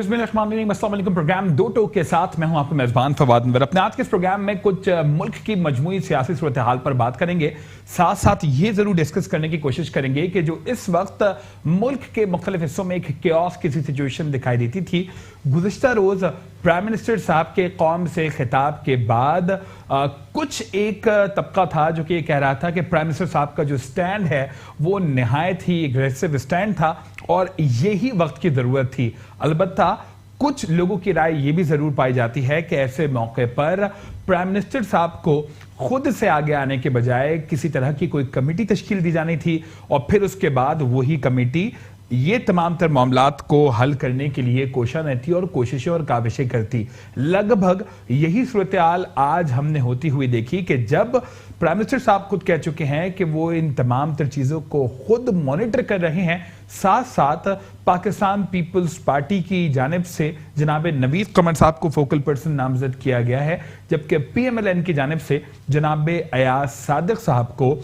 बिस्मिल्लाहिर्रहमानिर्रहीम। प्रोग्राम दो टोक के साथ मैं हूं आपका मेजबान फवाद अनवर। अपने आज के इस प्रोग्राम में कुछ मुल्क की मजमूई सियासी सूरत हाल पर बात करेंगे, साथ साथ ये जरूर डिस्कस करने की कोशिश करेंगे कि जो इस वक्त मुल्क के मुख्तलिफ हिस्सों में एक क्योस की सिचुएशन दिखाई देती थी, गुज़िश्ता रोज प्राइम मिनिस्टर साहब के कौम से खिताब के बाद कुछ एक तबका था जो कि ये कह रहा था कि प्राइम मिनिस्टर साहब का जो स्टैंड है वो निहायत ही एग्रेसिव स्टैंड था और यही वक्त की जरूरत थी। अलबत्ता कुछ लोगों की राय ये भी जरूर पाई जाती है कि ऐसे मौके पर प्राइम मिनिस्टर साहब को खुद से आगे आने के बजाय किसी तरह की कोई कमेटी तश्कील दी जानी थी और फिर उसके बाद वही कमेटी ये तमाम तर मामलात को हल करने के लिए कोशिश रहती और कोशिशें और काविशें करती। लगभग यही सूरत हाल आज हमने होती हुई देखी कि जब प्राइम मिनिस्टर साहब खुद कह चुके हैं कि वो इन तमाम तर चीजों को खुद मॉनिटर कर रहे हैं, साथ साथ पाकिस्तान पीपल्स पार्टी की जानिब से जनाब नवीद कमर साहब को फोकल पर्सन नामजद किया गया है, जबकि PMLN की जानिब से जनाब अयाज सादिक साहब को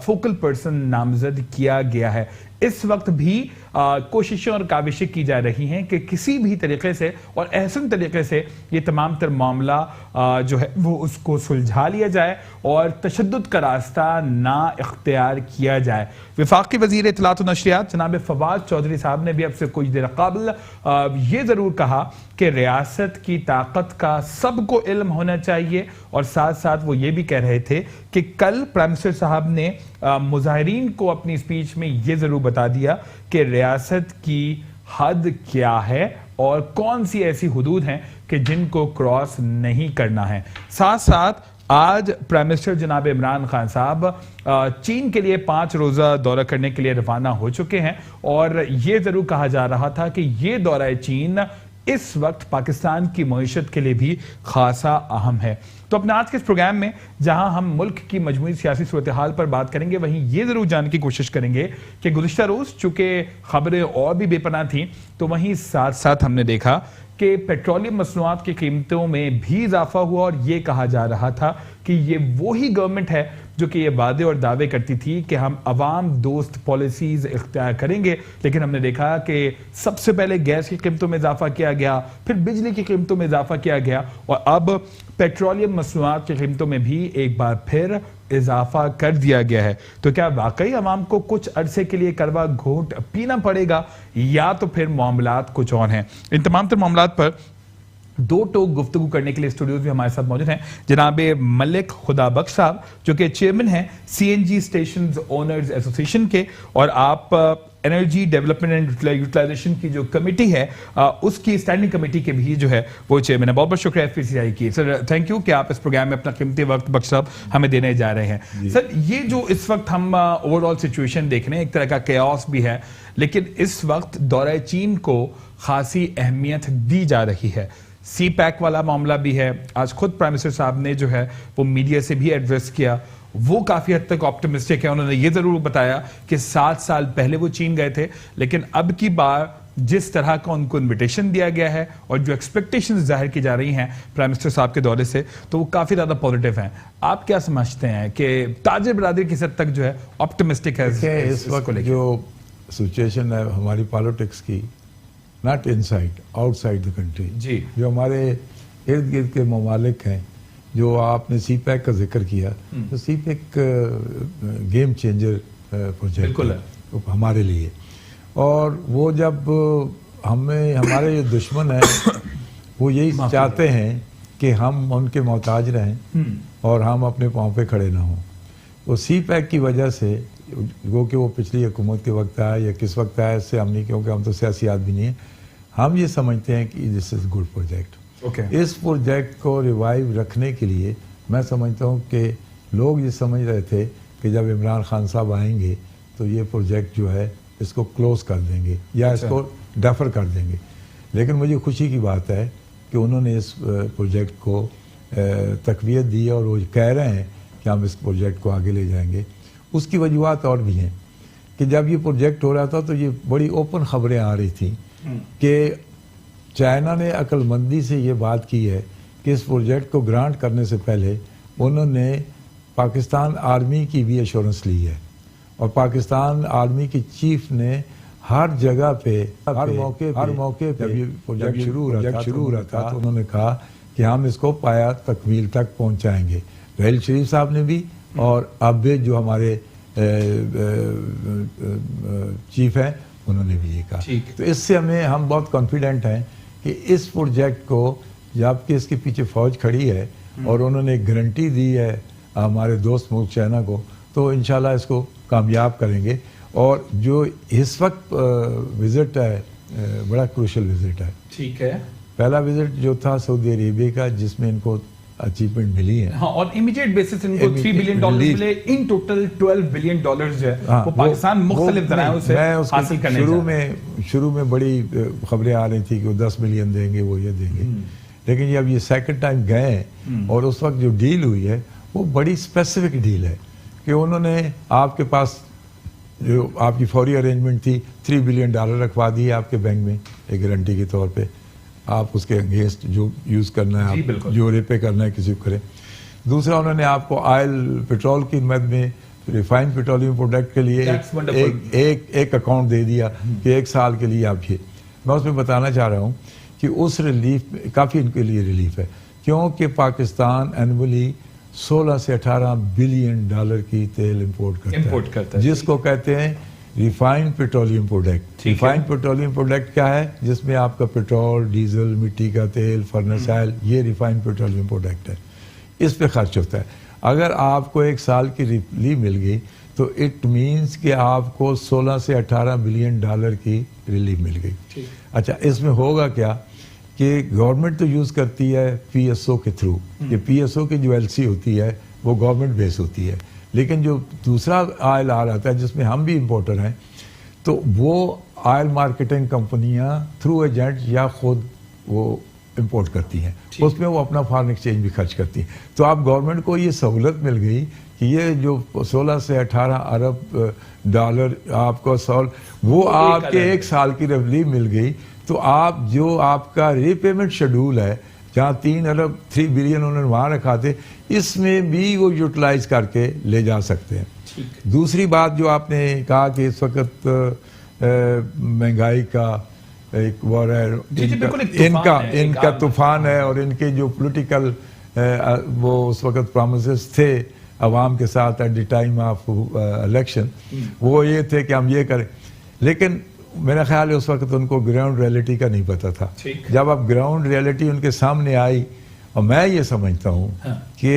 फोकल पर्सन नामजद किया गया है। इस वक्त भी कोशिशें और काविशें की जा रही हैं कि किसी भी तरीके से और एहसन तरीके से ये तमाम तर मामला जो है वो उसको सुलझा लिया जाए और तशद्दुद का रास्ता ना इख्तियार किया जाए। वफाकी वज़ीर इत्तलात व नशरियात जनाब फवाद चौधरी साहब ने भी अब से कुछ देर कबल ये ज़रूर कहा कि रियासत की ताकत का सबको इल्म होना चाहिए और साथ साथ वो ये भी कह रहे थे कि कल प्राइम मिनिस्टर साहब ने मुजाहिरीन को अपनी स्पीच में ये ज़रूर बता दिया कि रियासत की हद क्या है और कौन सी ऐसी हुदूद हैं कि जिनको क्रॉस नहीं करना है। साथ साथ आज प्राइम मिनिस्टर जनाब इमरान खान साहब चीन के लिए 5 रोजा दौरा करने के लिए रवाना हो चुके हैं और यह जरूर कहा जा रहा था कि यह दौरा चीन इस वक्त पाकिस्तान की मईशत के लिए भी खासा अहम है। तो अपने आज के इस प्रोग्राम में जहां हम मुल्क की मजमूई सियासी सूरत हाल पर बात करेंगे, वहीं ये जरूर जानने की कोशिश करेंगे कि गुज़िश्ता रोज चूंकि खबरें और भी बेपनाह थी, तो वहीं साथ साथ हमने देखा कि पेट्रोलियम मसनूआत की कीमतों में भी इजाफा हुआ और ये कहा जा रहा था कि ये वही गवर्नमेंट है जो कि ये वादे और दावे करती थी कि हम अवाम दोस्त पॉलिसीज इख्तियार करेंगे, लेकिन हमने देखा कि सबसे पहले गैस की कीमतों में इजाफा किया गया, फिर बिजली की कीमतों में इजाफा किया गया और अब पेट्रोलियम मसनूआत की कीमतों में भी एक बार फिर इजाफा कर दिया गया है। तो क्या वाकई अवाम को कुछ अरसे के लिए कड़वा घोट पीना पड़ेगा या तो फिर मामलात कुछ और हैं? इन तमाम तर मामलात पर दो टोक गुफ्तगू करने के लिए स्टूडियोज भी हमारे साथ मौजूद हैं जनाब मलिक खुदाबख्श साहब जो कि चेयरमैन हैं CNG स्टेशन ओनर्स एसोसिएशन के, और आप एनर्जी डेवलपमेंट एंड यूटिलाइजेशन की जो कमेटी है उसकी स्टैंडिंग कमेटी के भी जो है वो चेयरमैन है। बहुत बहुत शुक्रिया FPCI की। सर थैंक यू कि आप इस प्रोग्राम में अपना कीमती वक्त बख्श साहब हमें देने जा रहे हैं। सर ये जो इस वक्त हम ओवरऑल सिचुएशन देख रहे हैं, एक तरह का कैओस भी है, लेकिन इस वक्त दौरा चीन को खासी अहमियत दी जा रही है। CPEC वाला मामला भी है, आज खुद प्राइम मिनिस्टर साहब ने जो है वो मीडिया से भी एड्रेस किया, वो काफी हद तक ऑप्टिमिस्टिक है। उन्होंने ये जरूर बताया कि 7 साल पहले वो चीन गए थे, लेकिन अब की बार जिस तरह का उनको इनविटेशन दिया गया है और जो एक्सपेक्टेशंस जाहिर की जा रही हैं प्राइम मिनिस्टर साहब के दौरे से, तो वो काफी ज्यादा पॉजिटिव हैं। आप क्या समझते हैं कि ताजिर बरादरी किस हद तक जो है ऑप्टिमिस्टिक है इस वक्त जो सिचुएशन है हमारी पॉलिटिक्स की, not inside outside the country जी, जो हमारे इर्द गिर्द के ममालिक हैं, जो आपने CPEC का जिक्र किया, तो CPEC गेम चेंजर प्रोजेक्ट है हमारे लिए। और वो जब हमारे जो दुश्मन हैं वो यही चाहते हैं कि हम उनके मोहताज रहें और हम अपने पाँव पे खड़े ना हों। तो CPEC की वजह से वो कि वो पिछली हुकूमत के वक्त आया या किस वक्त आया, इससे हम नहीं, क्योंकि हम तो सियासी आदमी नहीं है, हम ये समझते हैं कि दिस इज़ गुड प्रोजेक्ट। इस प्रोजेक्ट को रिवाइव रखने के लिए मैं समझता हूँ कि लोग ये समझ रहे थे कि जब इमरान खान साहब आएंगे तो ये प्रोजेक्ट जो है इसको क्लोज कर देंगे या इसको डेफर कर देंगे, लेकिन मुझे खुशी की बात है कि उन्होंने इस प्रोजेक्ट को तक़वियत दी और वो कह रहे हैं कि हम इस प्रोजेक्ट को आगे ले जाएंगे। उसकी वजूहत और भी हैं कि जब ये प्रोजेक्ट हो रहा था तो ये बड़ी ओपन खबरें आ रही थी कि चाइना ने अक्लमंदी से ये बात की है कि इस प्रोजेक्ट को ग्रांट करने से पहले उन्होंने पाकिस्तान आर्मी की भी एश्योरेंस ली है और पाकिस्तान आर्मी की चीफ ने हर जगह पे हर मौके पे जब ये प्रोजेक्ट शुरू हो रहा था तो उन्होंने कहा कि हम इसको पाया तकमील तक पहुंचाएंगे। रहल शरीफ साहब ने भी और अब जो हमारे चीफ हैं उन्होंने भी ये कहा। तो इससे हम बहुत कॉन्फिडेंट हैं कि इस प्रोजेक्ट को जबकि इसके पीछे फौज खड़ी है और उन्होंने एक गारंटी दी है हमारे दोस्त मुल्क चाइना को, तो इंशाल्लाह इसको कामयाब करेंगे। और जो इस वक्त विजिट है बड़ा क्रूशल विजिट है। ठीक है। पहला विजिट जो था सऊदी अरेबिया का जिसमें इनको अचीवमेंट मिली है। हाँ, और इमीडिएट बेसिस इनको $3 बिलियन मिले। इन टोटल $12 बिलियन जो है वो पाकिस्तान मुख्तलिफ ज़राओं से हासिल करने शुरू में बड़ी खबरें आ रही थी कि वो 10 मिलियन देंगे, वो ये देंगे, लेकिन जब ये सेकंड टाइम गए और उस वक्त जो डील हुई है वो बड़ी स्पेसिफिक डील है कि उन्होंने आपके पास जो आपकी फौरी अरेंजमेंट थी $3 बिलियन रखवा दिए आपके बैंक में एक गारंटी के तौर पे, आप उसके अगेंस्ट जो यूज़ करना है आप जो रिपे करना है किसी को करें। दूसरा उन्होंने आपको ऑयल पेट्रोल की मद में रिफाइंड पेट्रोलियम प्रोडक्ट के लिए एक अकाउंट दे दिया कि 1 साल के लिए आप ये। मैं उसमें बताना चाह रहा हूँ कि उस रिलीफ काफ़ी इनके लिए रिलीफ है क्योंकि पाकिस्तान एनुअली 16 से 18 बिलियन डॉलर की तेल इंपोर्ट करता है जिसको कहते हैं refined petroleum product. Refined petroleum product क्या है? जिसमें आपका पेट्रोल, डीजल, मिट्टी का तेल, फर्नेस ऑयल, ये रिफाइंड पेट्रोलियम प्रोडक्ट है, इस पे खर्च होता है। अगर आपको 1 साल की रिलीफ मिल गई तो इट मीन्स कि आपको 16 से 18 बिलियन डॉलर की रिलीफ मिल गई। अच्छा, इसमें होगा क्या कि गवर्नमेंट तो यूज़ करती है PSO के थ्रू। ये PSO की जो LC होती है वो गवर्नमेंट बेस होती है, लेकिन जो दूसरा ऑयल आ रहा था जिसमें हम भी इंपोर्टर हैं तो वो ऑयल मार्केटिंग कंपनियां थ्रू एजेंट या खुद वो इंपोर्ट करती हैं, उसमें वो अपना फॉरेन एक्सचेंज भी खर्च करती हैं। तो आप गवर्नमेंट को ये सहूलत मिल गई कि ये जो 16 से 18 अरब डॉलर आपको वो आपके 1 साल की रिलीफ मिल गई। तो आप जो आपका रीपेमेंट शेड्यूल है जहाँ 3 बिलियन उन्होंने वहाँ रखा थे, इसमें भी वो यूटिलाइज करके ले जा सकते हैं। दूसरी बात जो आपने कहा कि इस वक्त महंगाई का एक वो है, इनका तूफान है और इनके जो पॉलिटिकल वो उस वक्त प्रॉमिसेस थे अवाम के साथ at the time of election, वो ये थे कि हम ये करें, लेकिन मेरा ख्याल है उस वक्त उनको ग्राउंड रियलिटी का नहीं पता था। जब अब ग्राउंड रियलिटी उनके सामने आई, और मैं ये समझता हूँ कि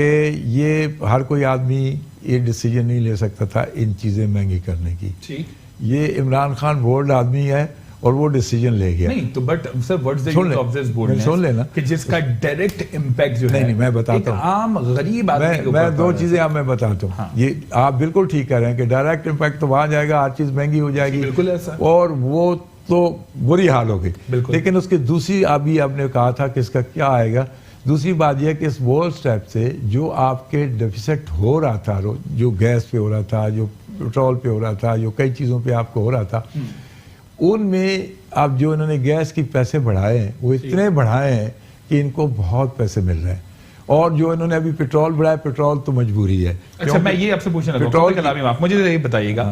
ये हर कोई आदमी ये डिसीजन नहीं ले सकता था इन चीज़ें महंगी करने की। ये इमरान खान बोल्ड आदमी है और वो डिसीजन ले गया। नहीं तो but sir what's the use of this boldness? सुन लेना कि जिसका डायरेक्ट इंपैक्ट जो है नहीं मैं बताता हूँ, आम गरीब आदमी मैं 2 चीजें आप मैं बताता हूँ। ये आप बिल्कुल ठीक कह रहे हैं कि डायरेक्ट इंपैक्ट तो वहां जाएगा, हर चीज महंगी हो जाएगी, बिल्कुल ऐसा, और वो तो बुरी हाल होगी। लेकिन उसकी दूसरी अभी आपने कहा था कि इसका क्या आएगा, दूसरी बात यह कि इस बोल्ड स्टेप से जो आपके डेफिसिट हो रहा था, जो गैस पे हो रहा था, जो पेट्रोल पे हो रहा था, जो कई चीज़ों पे आपको हो रहा था, उनमें अब जो इन्होंने गैस के पैसे बढ़ाए हैं वो इतने बढ़ाए हैं कि इनको बहुत पैसे मिल रहे हैं। और जो इन्होंने अभी पेट्रोल बढ़ाया, पेट्रोल तो मजबूरी है। अच्छा, मैं ये आपसे पूछना पेट्रोल के अलावा आप मुझे ये बताइएगा,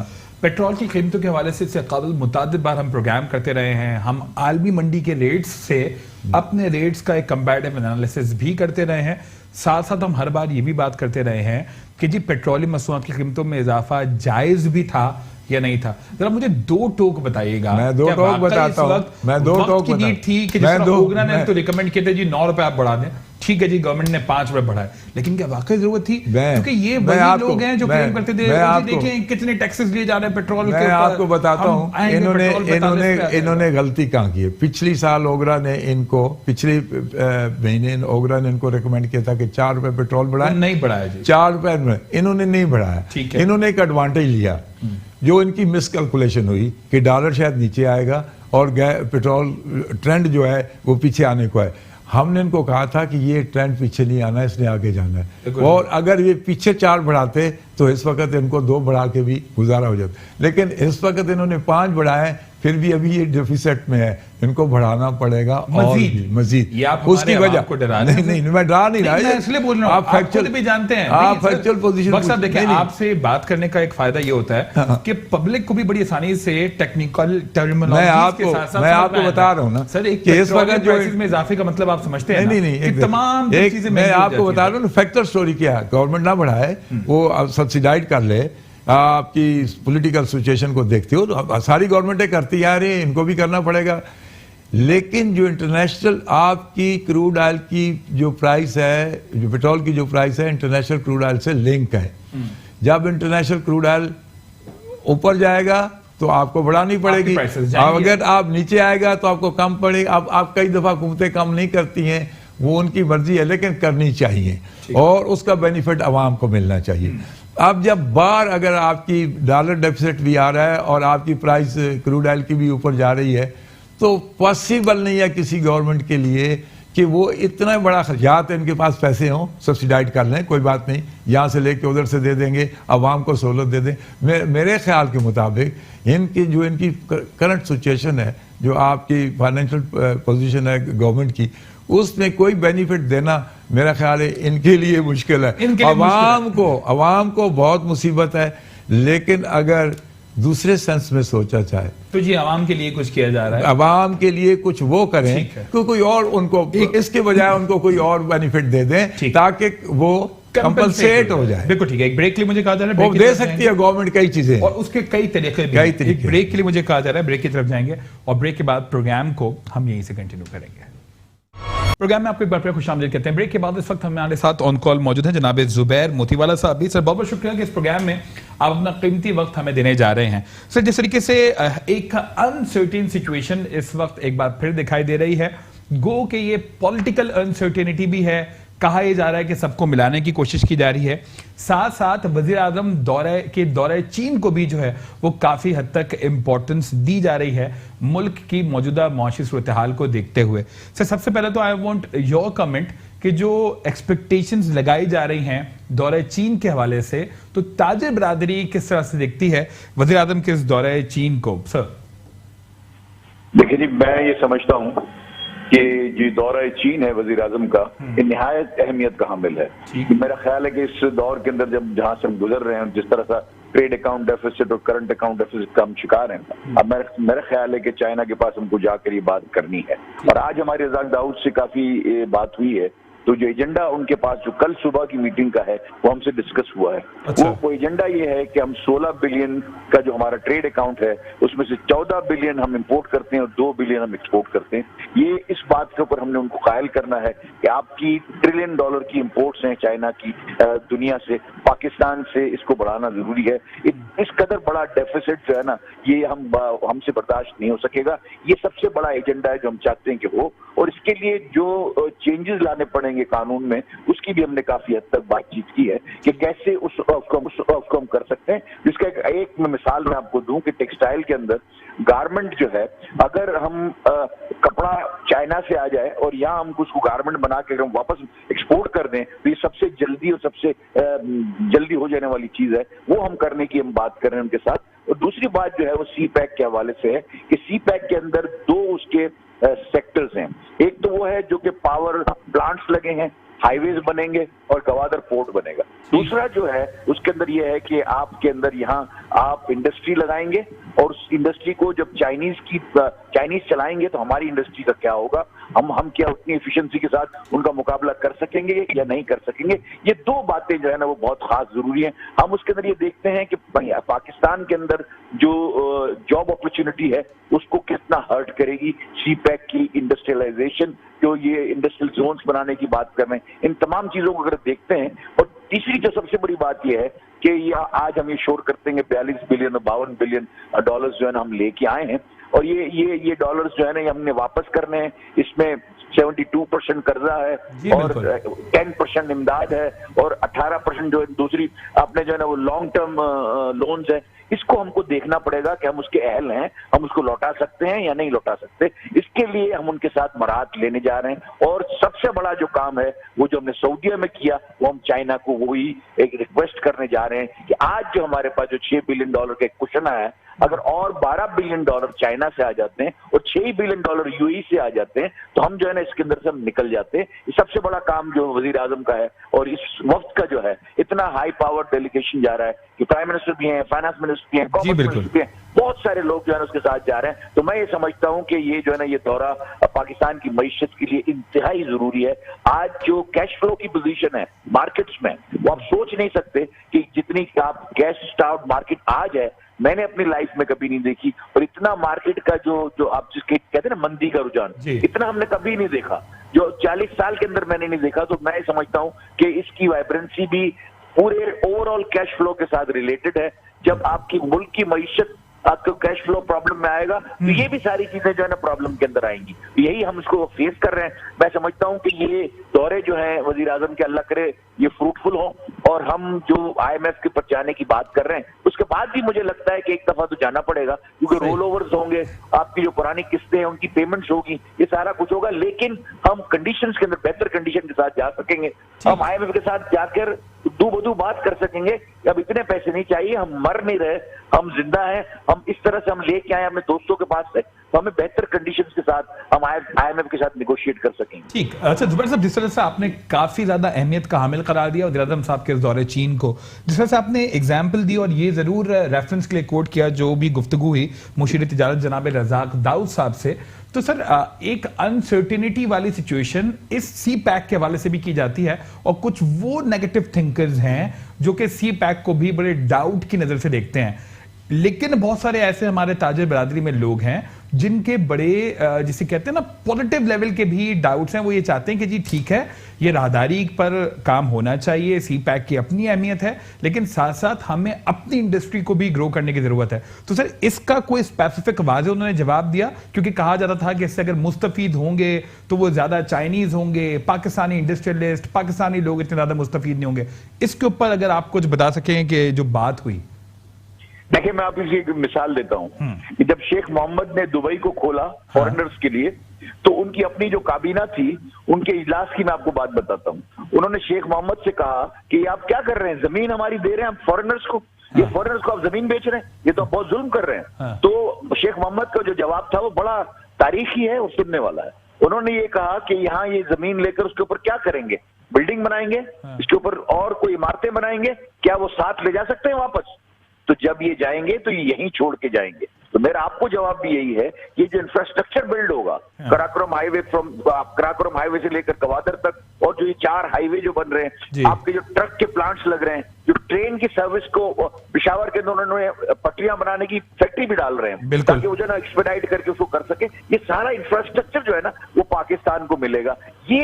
पेट्रोल की कीमतों के हवाले से कबल मुतादिद बार हम प्रोग्राम करते रहे हैं, हम आलमी मंडी के रेट्स से अपने रेट्स का एक कंपैरेटिव एनालिसिस भी करते रहे हैं, साथ साथ हम हर बार ये भी बात करते रहे हैं कि जी पेट्रोलियम मसनूआत की कीमतों में इजाफा जायज़ भी था या नहीं था। जरा मुझे 2 टोक बताइएगा। मैं 2 टोक बताता हूं। मैं 2 टोक की नीड थी कि जिस तरह ओगरा ने तो रिकमेंड किए थे जी 9 रुपए आप बढ़ा दें, ठीक है जी, गवर्नमेंट ने 5 रुपए बढ़ाए, लेकिन क्या वाकई जरूरत थी? क्योंकि ये वही लोग हैं जो क्लेम करते थे देखें कितने टैक्सेस लिए जा रहे हैं पेट्रोल के ऊपर। मैं आपको बताता हूं इन्होंने गलती कहां की है। पिछली साल ओगरा ने इनको पिछले महीने ओगरा ने इनको रिकमेंड किया था कि 4 रुपए पेट्रोल बढ़ाए, नहीं बढ़ाया जी, 4 रुपए इन्होंने नहीं बढ़ाया। इन्होंने एक एडवांटेज लिया जो इनकी मिसकैलकुलेशन हुई कि डॉलर शायद नीचे आएगा और पेट्रोल ट्रेंड जो है वो पीछे आने को है। हमने इनको कहा था कि ये ट्रेंड पीछे नहीं आना है, इसने आगे जाना है, और अगर ये पीछे 4 बढ़ाते तो इस वक्त इनको 2 बढ़ा के भी गुजारा हो जाता, लेकिन इस वक्त इन्होंने 5 बढ़ाए, फिर भी अभी ये डेफिसिट में है, इनको बढ़ाना पड़ेगा और भी मजीद। उसकी वजह को डरा नहीं, मैं डरा नहीं रहा, इसलिए बोल रहा हूं, आप फैक्चुअल भी जानते हैं, आप फैक्चुअल पोजीशन साहब देखिए, आपसे बात करने का एक फायदा ये होता है कि पब्लिक को भी बड़ी आसानी से टेक्निकल टर्मिनोलॉजी के साथ साथ मैं आपको बता रहा हूं ना सर, एक इस वक्त जो में इजाफे का मतलब आप समझते हैं नहीं, तमाम चीजें मैं आपको बता रहा हूं फैक्टर स्टोरी क्या है, गवर्नमेंट ना बढ़ाए, वो सब्सिडाइज कर ले, आपकी पॉलिटिकल सिचुएशन को देखते हो तो सारी गवर्नमेंटें करती आ रही हैं, इनको भी करना पड़ेगा। लेकिन जो इंटरनेशनल आपकी क्रूड ऑयल की जो प्राइस है, जो पेट्रोल की जो प्राइस है, इंटरनेशनल क्रूड ऑयल से लिंक है। जब इंटरनेशनल क्रूड ऑयल ऊपर जाएगा तो आपको बढ़ानी पड़ेगी, अगर आप नीचे आएगा तो आपको कम पड़ेगा। आप कई दफा हुकूमतें कम नहीं करती हैं, वो उनकी मर्जी है, लेकिन करनी चाहिए और उसका बेनिफिट आवाम को मिलना चाहिए। अब जब बार अगर आपकी डॉलर डेफिसिट भी आ रहा है और आपकी प्राइस क्रूड ऑयल की भी ऊपर जा रही है, तो पॉसिबल नहीं है किसी गवर्नमेंट के लिए कि वो इतना बड़ा या तो इनके पास पैसे हों, सब्सिडाइज कर लें, कोई बात नहीं, यहाँ से लेके उधर से दे देंगे, आवाम को सहूलत दे दें। मेरे ख्याल के मुताबिक इनकी करंट सिचुएशन है, जो आपकी फाइनेंशियल पोजीशन है गवर्नमेंट की, उसमें कोई बेनिफिट देना मेरा ख्याल है इनके लिए मुश्किल है। आवाम को बहुत मुसीबत है, लेकिन अगर दूसरे सेंस में सोचा जाए तो जी आवाम के लिए कुछ किया जा रहा है, आवाम के लिए कुछ वो करें कि कोई और उनको इसके बजाय उनको कोई और बेनिफिट दे दें ताकि वो कंपनसेट हो जाए। बिल्कुल ठीक है, एक ब्रेक के लिए मुझे कहा जा रहा है, वो दे सकती है गवर्नमेंट कई चीजें और उसके कई तरीके भी हैं। एक ब्रेक के लिए मुझे कहा जा रहा है, ब्रेक की तरफ जाएंगे और ब्रेक के बाद प्रोग्राम को हम यहीं से कंटिन्यू करेंगे। प्रोग्राम में आपको एक बार फिर खुशामदीद कहते हैं। ब्रेक के बाद इस वक्त हमारे साथ ऑन कॉल मौजूद हैं जनाब जुबैर मोतीवाला साहब भी। सर बहुत बहुत शुक्रिया कि इस प्रोग्राम में आप अपना कीमती वक्त हमें देने जा रहे हैं। सर जिस तरीके से एक अनसर्टेन सिचुएशन इस वक्त एक बार फिर दिखाई दे रही है, गो कि ये पॉलिटिकल अनसर्टेनिटी भी है, कहा यह जा रहा है कि सबको मिलाने की कोशिश की जा रही है, साथ साथ वजीर आजम दौरे चीन को भी जो है वो काफी हद तक इंपॉर्टेंस दी जा रही है मुल्क की मौजूदा मौशी सूरत हाल को देखते हुए। सर सबसे पहले तो आई वांट योर कमेंट कि जो एक्सपेक्टेशंस लगाई जा रही हैं दौरे चीन के हवाले से, तो ताजिर बरादरी किस तरह से देखती है वजीर आजम के इस दौरे चीन को? सर देखिए जी, मैं ये समझता हूं कि जो दौरा चीन है वजीर आजम का, ये निहायत अहमियत का हामिल है। मेरा ख्याल है कि इस दौर के अंदर जब जहां से हम गुजर रहे हैं, जिस तरह का ट्रेड अकाउंट डेफिसिट और करंट अकाउंट डेफिसिट का हम शिकार हैं, अब मेरा ख्याल है कि चाइना के पास हमको जाकर ये बात करनी है। और आज हमारे रज़ाक दाऊद से काफी बात हुई है, तो जो एजेंडा उनके पास जो कल सुबह की मीटिंग का है वो हमसे डिस्कस हुआ है। अच्छा। वो एजेंडा ये है कि हम 16 बिलियन का जो हमारा ट्रेड अकाउंट है उसमें से 14 बिलियन हम इंपोर्ट करते हैं और 2 बिलियन हम एक्सपोर्ट करते हैं। ये इस बात के ऊपर हमने उनको कायल करना है कि आपकी $1 ट्रिलियन की इंपोर्ट्स हैं चाइना की दुनिया से, पाकिस्तान से, इसको बढ़ाना जरूरी है। इस कदर बड़ा डेफिसिट जो है ना, ये हमसे बर्दाश्त नहीं हो सकेगा। ये सबसे बड़ा एजेंडा है जो हम चाहते हैं कि हो, और इसके लिए जो चेंजेस लाने पड़ेंगे कानून में, उसकी भी हमने काफी हद तक बातचीत की है कि कैसे उस आउटकम कर सकते हैं। जिसका एक मिसाल मैं आपको दूं कि टेक्सटाइल के अंदर गारमेंट जो है, अगर हम कपड़ा चाइना से आ जाए और यहाँ हम उसको गारमेंट बना के हम वापस एक्सपोर्ट कर दें, तो ये सबसे जल्दी और सबसे जल्दी हो जाने वाली चीज है। वो हम करने की हम बात कर रहे हैं उनके साथ। और दूसरी बात जो है वो सी पैक के हवाले से है कि सी पैक के अंदर 2 उसके सेक्टर्स हैं। एक तो वो है जो कि पावर प्लांट्स लगे हैं, हाईवेज बनेंगे और गवादर पोर्ट बनेगा। दूसरा जो है उसके अंदर ये है कि आपके अंदर यहाँ आप इंडस्ट्री लगाएंगे और उस इंडस्ट्री को जब चाइनीज चलाएंगे तो हमारी इंडस्ट्री का क्या होगा, हम क्या उतनी एफिशिएंसी के साथ उनका मुकाबला कर सकेंगे या नहीं कर सकेंगे। ये 2 बातें जो है ना वो बहुत खास जरूरी हैं। हम उसके अंदर ये देखते हैं कि पाकिस्तान के अंदर जो जॉब अपॉर्चुनिटी है उसको कितना हर्ट करेगी सी पैक की इंडस्ट्रियलाइजेशन, जो ये इंडस्ट्रियल जोन्स बनाने की बात कर रहे हैं। इन तमाम चीजों को अगर देखते हैं, और तीसरी जो सबसे बड़ी बात यह है कि आज हम ये शोर करते हैं 42 बिलियन और 52 बिलियन डॉलर्स जो है ना हम लेके आए हैं, और ये डॉलर्स जो है ना हमने वापस करने हैं। इसमें 72% कर्जा है और 10% इमदाद है और 18% जो दूसरी आपने जो है ना वो लॉन्ग टर्म लोन्स है। इसको हमको देखना पड़ेगा कि हम उसके अहल हैं, हम उसको लौटा सकते हैं या नहीं लौटा सकते। इसके लिए हम उनके साथ मराहत लेने जा रहे हैं। और सब सबसे बड़ा जो काम है वो जो हमने सऊदीया में किया, वो हम चाइना को वही एक रिक्वेस्ट करने जा रहे हैं कि आज जो हमारे पास जो $6 बिलियन का एक कुशन आया है, अगर और $12 बिलियन चाइना से आ जाते हैं और $6 बिलियन यूएई से आ जाते हैं, तो हम जो है ना इसके अंदर से हम निकल जाते हैं। ये सबसे बड़ा काम जो वजीर आजम का है, और इस वक्त का जो है इतना हाई पावर डेलीगेशन जा रहा है कि प्राइम मिनिस्टर भी हैं, फाइनेंस मिनिस्टर भी हैं, कॉमर्स मिनिस्टर भी हैं, बहुत सारे लोग जो है ना उसके साथ जा रहे हैं। तो मैं ये समझता हूं कि ये जो है ना ये दौरा पाकिस्तान की मईशत के लिए इंतहाई जरूरी है। आज जो कैश फ्लो की पोजीशन है मार्केट्स में, वो आप सोच नहीं सकते कि जितनी आप कैश स्टार्व मार्केट आज है, मैंने अपनी लाइफ में कभी नहीं देखी। और इतना मार्केट का जो आप जिसके कहते हैं ना मंदी का रुझान, इतना हमने कभी नहीं देखा, जो 40 साल के अंदर मैंने नहीं देखा। तो मैं समझता हूं कि इसकी वाइब्रेंसी भी पूरे ओवरऑल कैश फ्लो के साथ रिलेटेड है। जब आपकी मुल्क की मईशत आपको कैश फ्लो प्रॉब्लम में आएगा, तो ये भी सारी चीजें जो है ना प्रॉब्लम के अंदर आएंगी। यही हम इसको फेस कर रहे हैं। मैं समझता हूं कि ये दौरे जो है वजीर आजम के, अल्लाह करे ये फ्रूटफुल हो, और हम जो IMF के पर जाने की बात कर रहे हैं, उसके बाद भी मुझे लगता है कि एक दफा तो जाना पड़ेगा, क्योंकि रोल ओवर्स होंगे, आपकी जो पुरानी किस्तें हैं उनकी पेमेंट्स होगी, ये सारा कुछ होगा। लेकिन हम कंडीशंस के अंदर बेहतर कंडीशन के साथ जा सकेंगे। हम IMF के साथ जाकर दो बदू बात कर सकेंगे कि अब इतने पैसे नहीं चाहिए, हम मर नहीं रहे, हम जिंदा हैं, हम इस तरह से हम लेके आए अपने दोस्तों के पास से, तो हमें बेहतर कंडीशंस के साथ हम IMF के साथ निगोशिएट कर सकेंगे। ठीक। अच्छा जुबैर साहब, जिस तरह से आपने काफी ज्यादा अहमियत का हामिल करार दिया वज़ीर आज़म साहब के इस दौरे चीन को, जिस तरह से आपने एग्जाम्पल दी और ये जरूर रेफरेंस के लिए कोट किया जो भी गुफ्तगू हुई मुशीर तिजारत जनाब रज़ाक दाऊद साहब से, तो सर एक अनसर्टिनिटी वाली सिचुएशन इस सी पैक के हवाले से भी की जाती है, और कुछ वो नेगेटिव थिंकर्स हैं जो कि सी पैक को भी बड़े डाउट की नजर से देखते हैं। लेकिन बहुत सारे ऐसे हमारे ताजिर बिरादरी में लोग हैं जिनके बड़े जिसे कहते हैं ना पॉजिटिव लेवल के भी डाउट्स हैं। वो ये चाहते हैं कि जी ठीक है, ये राहदारी पर काम होना चाहिए, सी पैक की अपनी अहमियत है, लेकिन साथ साथ हमें अपनी इंडस्ट्री को भी ग्रो करने की जरूरत है। तो सर इसका कोई स्पेसिफिक वाज़ेह उन्होंने जवाब दिया? क्योंकि कहा जाता था कि इससे अगर मुस्तफीद होंगे तो वो ज्यादा चाइनीज होंगे, पाकिस्तानी इंडस्ट्रियलिस्ट, पाकिस्तानी लोग इतने ज्यादा मुस्तफीद नहीं होंगे। इसके ऊपर अगर आप कुछ बता सकें कि जो बात हुई। देखिए, मैं आपको एक मिसाल देता हूं कि जब शेख मोहम्मद ने दुबई को खोला फॉरेनर्स के लिए, तो उनकी अपनी जो काबीना थी, उनके इजलास की मैं आपको बात बताता हूं। उन्होंने शेख मोहम्मद से कहा कि आप क्या कर रहे हैं, जमीन हमारी दे रहे हैं हम फॉरेनर्स को, ये फॉरेनर्स को आप जमीन बेच रहे हैं, ये तो आप बहुत जुल्म कर रहे हैं। तो शेख मोहम्मद का जो जवाब था वो बड़ा तारीखी है और सुनने वाला है। उन्होंने ये कहा कि यहाँ ये जमीन लेकर उसके ऊपर क्या करेंगे, बिल्डिंग बनाएंगे, इसके ऊपर और कोई इमारतें बनाएंगे, क्या वो साथ ले जा सकते हैं वापस? तो जब ये जाएंगे तो ये यहीं छोड़ के जाएंगे। तो मेरा आपको जवाब भी यही है, ये जो इंफ्रास्ट्रक्चर बिल्ड होगा, कराकोरम हाईवे कराकोरम हाईवे से लेकर गवादर तक, और जो ये 4 हाईवे जो बन रहे हैं, आपके जो ट्रक के प्लांट्स लग रहे हैं, जो ट्रेन की सर्विस को पेशावर के अंदर उन्होंने पटरियां बनाने की फैक्ट्री भी डाल रहे हैं ताकि वो जो ना एक्सपेडाइट करके उसको कर सके। ये सारा इंफ्रास्ट्रक्चर जो है ना वो पाकिस्तान को मिलेगा। ये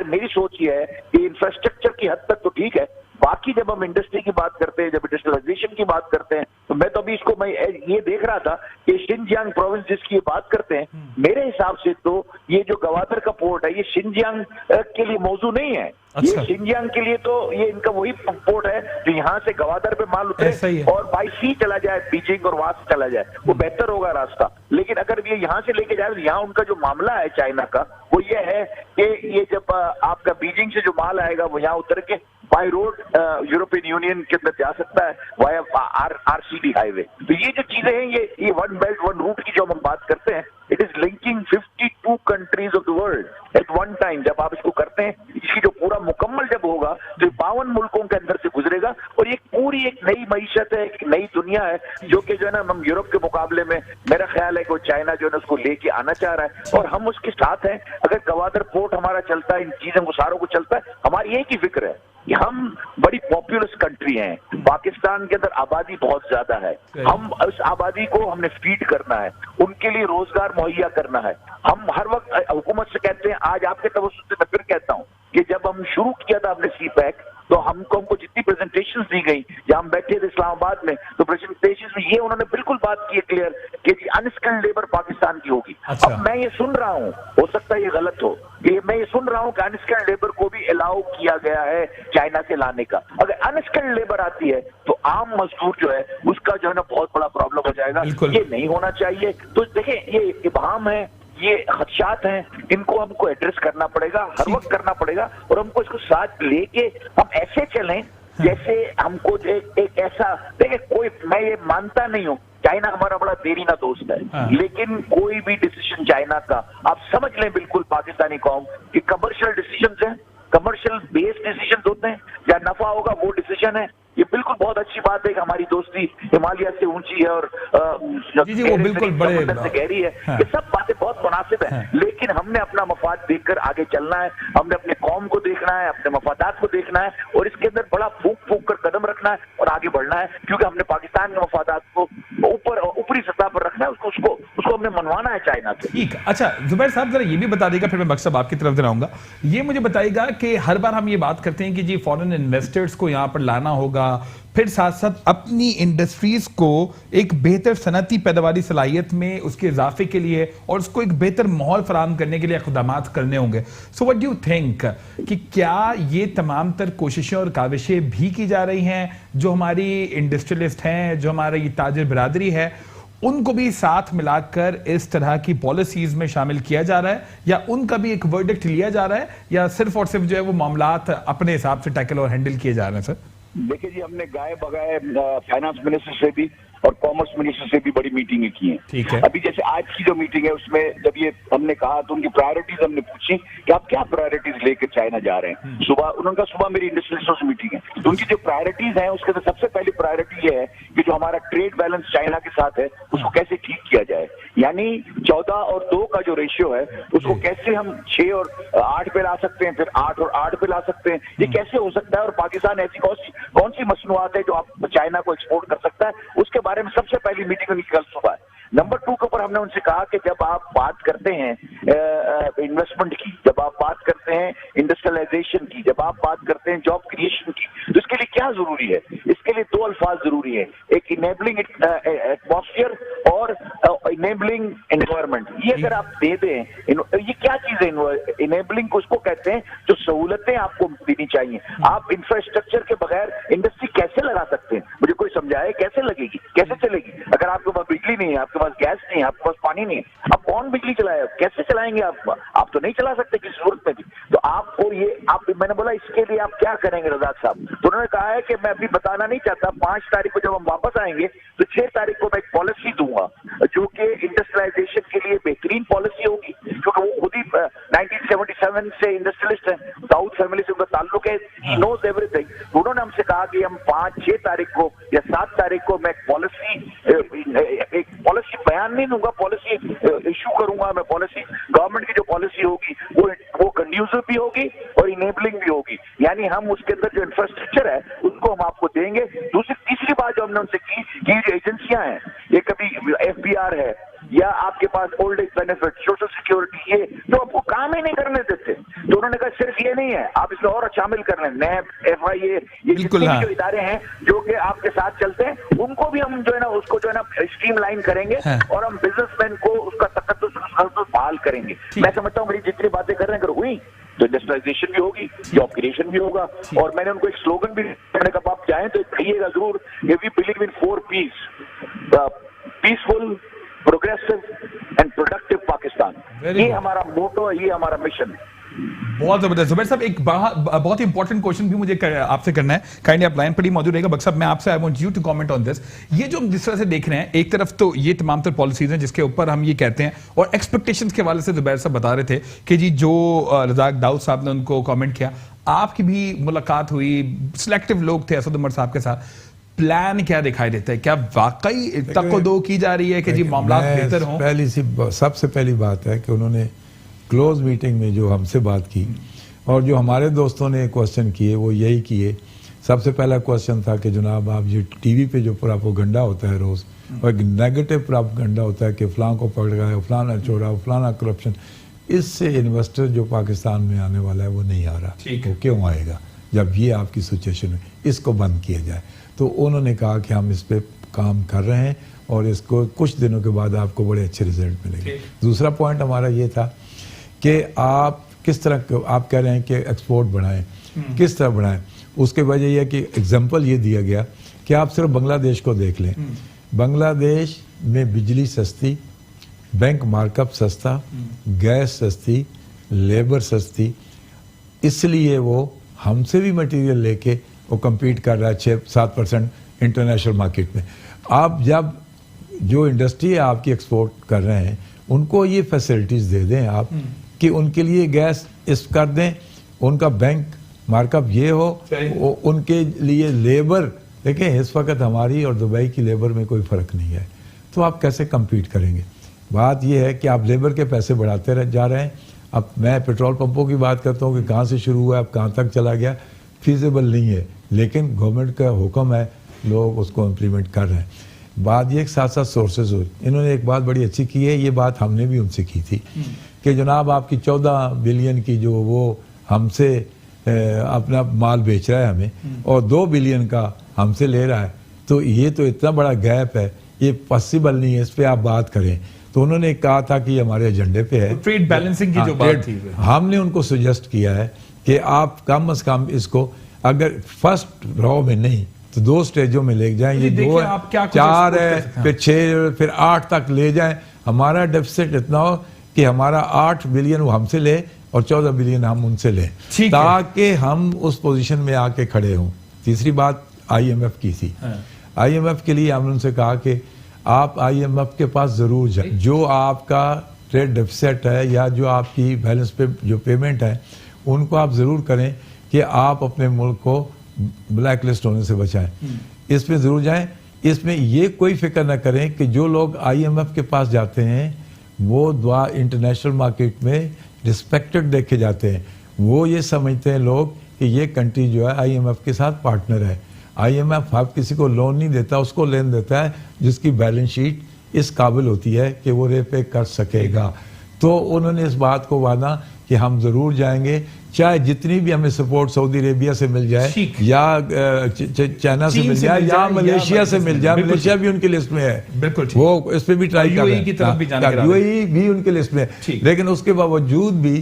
मेरी सोच ये है कि इंफ्रास्ट्रक्चर की हद तक तो ठीक है, बाकी जब हम इंडस्ट्री की बात करते हैं, जब इंडस्ट्रियलाइजेशन की बात करते हैं, तो मैं तो अभी इसको मैं ये देख रहा था कि शिनजियांग प्रोविंस जिसकी ये बात करते हैं, मेरे हिसाब से तो ये जो गवादर का पोर्ट है ये शिनजियांग के लिए मौजू नहीं है। ये शिनजियांग के लिए तो ये इनका वही पोर्ट है जो यहाँ से गवादर पे माल उतरे और बाई सी चला जाए बीजिंग और वहां से चला जाए, वो बेहतर होगा रास्ता। लेकिन अगर ये यहाँ से लेके जाए तो यहाँ उनका जो मामला है चाइना का वो ये है कि ये जब आपका बीजिंग से जो माल आएगा वो यहाँ उतर के बाई रोड यूरोपियन यूनियन के अंदर जा सकता है वाया RCD हाईवे। तो ये जो चीजें हैं ये वन बेल्ट वन रूट की जो हम बात करते हैं, it is linking 52 countries of the world at one time. जब आप इसको करते हैं, इसकी जो पूरा मुकम्मल जब होगा तो 52 मुल्कों के अंदर से गुजरेगा, और ये पूरी एक नई मईशत है, एक नई दुनिया है जो कि जो है ना हम यूरोप के मुकाबले में मेरा ख्याल है कि चाइना जो है ना उसको लेके आना चाह रहा है, और हम उसके साथ हैं। अगर गवादर पोर्ट हमारा चलता है, इन चीजों को सारों को चलता है, हमारी एक ही फिक्र है कि हम बड़ी पॉपुलस कंट्री हैं, पाकिस्तान के अंदर आबादी बहुत ज्यादा है, हम उस आबादी को हमने फीड करना है, उनके लिए रोजगार मुहैया करना है। हम हर वक्त हुकूमत से कहते हैं, आज आपके तवज्जुह से मैं फिर कहता हूं कि जब हम शुरू किया था अपने सी पैक तो हमको जितनी प्रेजेंटेशंस दी गई, जब हम बैठे थे इस्लामाबाद में, तो प्रेजेंटेशंस में ये उन्होंने बिल्कुल बात की है क्लियर कि अनस्किल्ड लेबर पाकिस्तान की होगी। अब मैं ये सुन रहा हूँ, हो सकता है ये गलत हो, कि मैं ये सुन रहा हूँ कि अनस्किल्ड लेबर को भी अलाउ किया गया है चाइना से लाने का। अगर अनस्किल्ड लेबर आती है तो आम मजदूर जो है उसका जो है ना बहुत बड़ा प्रॉब्लम हो जाएगा। ये नहीं होना चाहिए। तो देखिए, ये इबाहम है, ये खदशात हैं, इनको हमको एड्रेस करना पड़ेगा, हर वक्त करना पड़ेगा, और हमको इसको साथ लेके हम ऐसे चलें जैसे हमको एक ऐसा देखिए, कोई, मैं ये मानता नहीं हूँ चाइना हमारा बड़ा देरीना दोस्त है, लेकिन कोई भी डिसीजन चाइना का आप समझ लें बिल्कुल पाकिस्तानी कौम कि कमर्शियल डिसीजन है, कमर्शियल बेस्ड डिसीजन होते हैं, जहाँ नफा होगा वो डिसीजन है। ये बिल्कुल बहुत अच्छी बात है कि हमारी दोस्ती हिमालय से ऊंची है और जी वो बिल्कुल बड़े से गहरी है। ये सब बातें बहुत मुनासिब है, लेकिन हमने अपना मफाद देखकर आगे चलना है, हमने अपने कौम को देखना है, अपने मफादात को देखना है, और इसके अंदर बड़ा फूक फूक कर कदम रखना है और आगे बढ़ना है, क्योंकि हमने पाकिस्तान के मफादात को ऊपरी सतह पर रखना है, उसको हमने मनवाना है चाइना से। ठीक। अच्छा जुबैर साहब जरा ये भी बता देगा, फिर मैं मकसद आपकी तरफ दिलाऊंगा, ये मुझे बताइएगा कि हर बार हम ये बात करते हैं कि जी फॉरेन इन्वेस्टर्स को यहाँ पर लाना होगा, फिर साथ साथ अपनी इंडस्ट्रीज को एक बेहतर सनती पैदावारी सलाहियत में उसके इजाफे के लिए और उसको एक बेहतर माहौल फराहम करने के लिए इक़दामात करने होंगे। So what do you think कि क्या ये तमाम तर कोशिशें और काविशें भी की जा रही हैं, जो हमारी इंडस्ट्रियलिस्ट हैं, जो हमारा ये ताजिर बिरादरी है, उनको भी साथ मिलाकर इस तरह की पॉलिसीज में शामिल किया जा रहा है, या उनका भी एक वर्डिक्ट लिया जा रहा है, या सिर्फ और सिर्फ जो है वो मामलात अपने हिसाब से टैकल और हैंडल किए जा रहे हैं? सर देखिए जी, हमने गाए बगाए फाइनेंस मिनिस्टर से भी और कॉमर्स मिनिस्टर से भी बड़ी मीटिंगें की हैं। ठीक है। अभी जैसे आज की जो मीटिंग है उसमें जब ये हमने कहा तो उनकी प्रायोरिटीज हमने पूछी कि आप क्या प्रायोरिटीज लेकर चाइना जा रहे हैं। सुबह मेरी इंडस्ट्रियलिस्टों से मीटिंग है, तो उनकी जो प्रायोरिटीज हैं उसके अंदर सबसे पहली प्रायोरिटी ये है कि जो हमारा ट्रेड बैलेंस चाइना के साथ है उसको कैसे ठीक किया जाए, यानी 14 और 2 का जो रेशियो है उसको कैसे हम 6 और 8 पे ला सकते हैं, फिर 8 और 8 पे ला सकते हैं, ये कैसे हो सकता है, और पाकिस्तान ऐसी कौन सी मसनूआत है जो आप चाइना को एक्सपोर्ट कर सकता है, उसके बारे में सबसे पहली मीटिंग उनकी कल सुबह है। नंबर 2 के ऊपर हमने उनसे कहा कि जब आप बात करते हैं इन्वेस्टमेंट की, जब आप बात करते हैं इंडस्ट्रियलाइजेशन की, जब आप बात करते हैं जॉब क्रिएशन की, तो इसके लिए क्या जरूरी है? इसके लिए 2 अल्फाज जरूरी है, एक इनेबलिंग एटमॉस्फेयर और इनेबलिंग एनवायरमेंट। ये अगर आप दे दें, ये क्या चीज है? इनेबलिंग को उसको कहते हैं जो सहूलतें आपको देनी चाहिए। आप इंफ्रास्ट्रक्चर के बगैर इंडस्ट्री कैसे लगा सकते हैं? मुझे कोई समझाए कैसे लगेगी, कैसे चलेगी? अगर आपके पास बिजली नहीं है, आपके पास गैस नहीं है, आपके पास पानी नहीं है, आप कौन बिजली चलाए? कैसे चलाएंगे? आप तो नहीं चला सकते किसी सूरत में भी। तो आपको ये मैंने बोला इसके लिए आप क्या करेंगे रजाक साहब? तो उन्होंने कहा है कि मैं अभी बताना नहीं चाहता, 5 तारीख को जब हम वापस आएंगे तो 6 तारीख को मैं एक पॉलिसी दूंगा जो कि इंडस्ट्रियलाइजेशन के लिए बेहतरीन पॉलिसी होगी, क्योंकि वो खुद ही 1977 से इंडस्ट्रियलिस्ट है, दाऊद फैमिली से उनका ताल्लुक है, ही नोज एवरीथिंग। उन्होंने हमसे कहा कि हम 5-6 तारीख को या 7 तारीख को मैं एक पॉलिसी बयान नहीं दूंगा, पॉलिसी इशू करूंगा। मैं पॉलिसी, गवर्नमेंट की जो पॉलिसी होगी वो कंड्यूसिव भी होगी और इनेबलिंग भी होगी, यानी हम उसके अंदर जो इंफ्रास्ट्रक्चर है उसको हम आपको देंगे। तीसरी बात जो हमने उनसे की कि ये जो एजेंसियां हैं, ये कभी FBR है या आपके पास old age benefit, social security, ये तो आपको काम ही नहीं करने देते। तो उन्होंने कहा सिर्फ ये नहीं है, आप इसमें और शामिल कर लें, NAB, FIA, ये जितने भी जो इदारे हैं जो कि आपके साथ चलते हैं, उनको भी हम जो है ना उसको जो है ना स्ट्रीमलाइन करेंगे और हम बिजनेसमैन को उसका तकद्दुस बहाल करेंगे। मैं समझता हूँ मेरी जितनी बातें कर रहे हैं अगर हुई तो इंडस्ट्रियलाइजेशन भी होगी, जॉब क्रिएशन भी होगा। और मैंने उनको एक स्लोगन भी, मैंने कहा आप जाएं तो कहिएगा जरूर, we believe in 4 P's, peaceful, progressive and productive Pakistan. ये हमारा मोटो है, ये हमारा मिशन है। बहुत जबरदस्त। जुबैर साहब एक बहुत इंपॉर्टेंट क्वेश्चन भी मुझे आपसे करना है, काइंडली आप लाइन पर ही मौजूद रहेगा। बक्सर मैं आपसे I want you to comment on this. ये जो जिस तरह से देख रहे हैं, एक तरफ तो ये तमाम तर पॉलिसीज हैं जिसके ऊपर हम ये कहते हैं, और एक्सपेक्टेशंस के हवाले से जुबैर साहब बता रहे थे कि जी जो रजाक दाऊद साहब ने उनको कमेंट किया, आपकी भी मुलाकात हुई, सिलेक्टिव लोग थे असद उमर साहब के साथ, प्लान क्या दिखाई देता है? क्या वाकई तकदो की जा रही है कि जी मामला बेहतर हो? सबसे पहली बात है कि उन्होंने क्लोज मीटिंग में जो हमसे बात की और जो हमारे दोस्तों ने क्वेश्चन किए वो यही किए। सबसे पहला क्वेश्चन था कि जनाब आप जो टीवी पे जो प्रोपेगेंडा होता है रोज, और एक नेगेटिव प्रोपेगेंडा होता है कि फलां को पकड़ गया, फलाना छोड़ा, फलाना करप्शन, इससे इन्वेस्टर जो पाकिस्तान में आने वाला है वो नहीं आ रहा। वो क्यों आएगा जब ये आपकी सिचुएशन है? इसको बंद किया जाए। तो उन्होंने कहा कि हम इस पर काम कर रहे हैं और इसको कुछ दिनों के बाद आपको बड़े अच्छे रिजल्ट मिलेंगे। दूसरा पॉइंट हमारा ये था कि आप किस तरह, आप कह रहे हैं कि एक्सपोर्ट बढ़ाएं, किस तरह बढ़ाएं? उसके वजह यह कि एग्जांपल ये दिया गया कि आप सिर्फ बांग्लादेश को देख लें। बांग्लादेश में बिजली सस्ती, बैंक मार्कअप सस्ता, गैस सस्ती, लेबर सस्ती, इसलिए वो हमसे भी मटेरियल लेके वो compete कर रहा है 6-7% इंटरनेशनल मार्केट में। आप जब जो इंडस्ट्री है आपकी एक्सपोर्ट कर रहे हैं उनको ये फैसिलिटीज दे दें आप कि उनके लिए गैस इस कर दें, उनका बैंक मार्कअप ये हो, उनके लिए लेबर, देखें इस वक्त हमारी और दुबई की लेबर में कोई फर्क नहीं है, तो आप कैसे compete करेंगे? बात यह है कि आप लेबर के पैसे बढ़ाते जा रहे हैं। अब मैं पेट्रोल पंपों की बात करता हूँ कि कहाँ से शुरू हुआ, अब कहाँ तक चला गया, फीजिबल नहीं है, लेकिन गवर्नमेंट का हुक्म है, लोग उसको इम्प्लीमेंट कर रहे हैं। बात ये साथ साथ सोर्सेज हो, इन्होंने एक बात बड़ी अच्छी की है, ये बात हमने भी उनसे की थी कि जनाब आपकी 14 बिलियन की जो वो हमसे अपना माल बेच रहा है हमें और 2 बिलियन का हमसे ले रहा है, तो ये तो इतना बड़ा गैप है, ये पॉसिबल नहीं है, इस पर आप बात करें। तो उन्होंने कहा था कि हमारे एजेंडे पे है ट्रेड बैलेंसिंग की जो बात थी, हमने उनको सजेस्ट किया है कि आप कम से कम इसको अगर फर्स्ट रॉ में नहीं तो 2 स्टेजों में ले जाएं, ये 2 है, 4 है, फिर 6, फिर 8 तक ले जाएं। हमारा डेफिसिट इतना हो कि हमारा 8 बिलियन वो हमसे ले और 14 बिलियन हम उनसे लें, ताकि हम उस पोजीशन में आके खड़े हों। तीसरी बात IMF की थी, IMF के लिए हमने उनसे कहा कि आप IMF के पास जरूर जाए, जो आपका ट्रेड डेफिसिट है या जो आपकी बैलेंस पे जो पेमेंट है उनको आप जरूर करें कि आप अपने मुल्क को ब्लैक लिस्ट होने से बचाएं, इसमें जरूर जाएं। इसमें ये कोई फिक्र ना करें कि जो लोग IMF के पास जाते हैं वो दुआ इंटरनेशनल मार्केट में रिस्पेक्टेड देखे जाते हैं, वो ये समझते हैं लोग कि ये कंट्री जो है IMF के साथ पार्टनर है। IMF आप किसी को लोन नहीं देता, उसको लोन देता है जिसकी बैलेंस शीट इस काबिल होती है कि वो रेपे कर सकेगा। तो उन्होंने इस बात को वादा कि हम जरूर जाएंगे, चाहे जितनी भी हमें सपोर्ट सऊदी अरेबिया से मिल जाए या चाइना से मिल जाए या मलेशिया से मिल जाए, मलेशिया भी उनकी लिस्ट में है, बिल्कुल वो इस पे भी ट्राई कर रहे हैं, UAE भी उनकी लिस्ट में है, लेकिन उसके बावजूद भी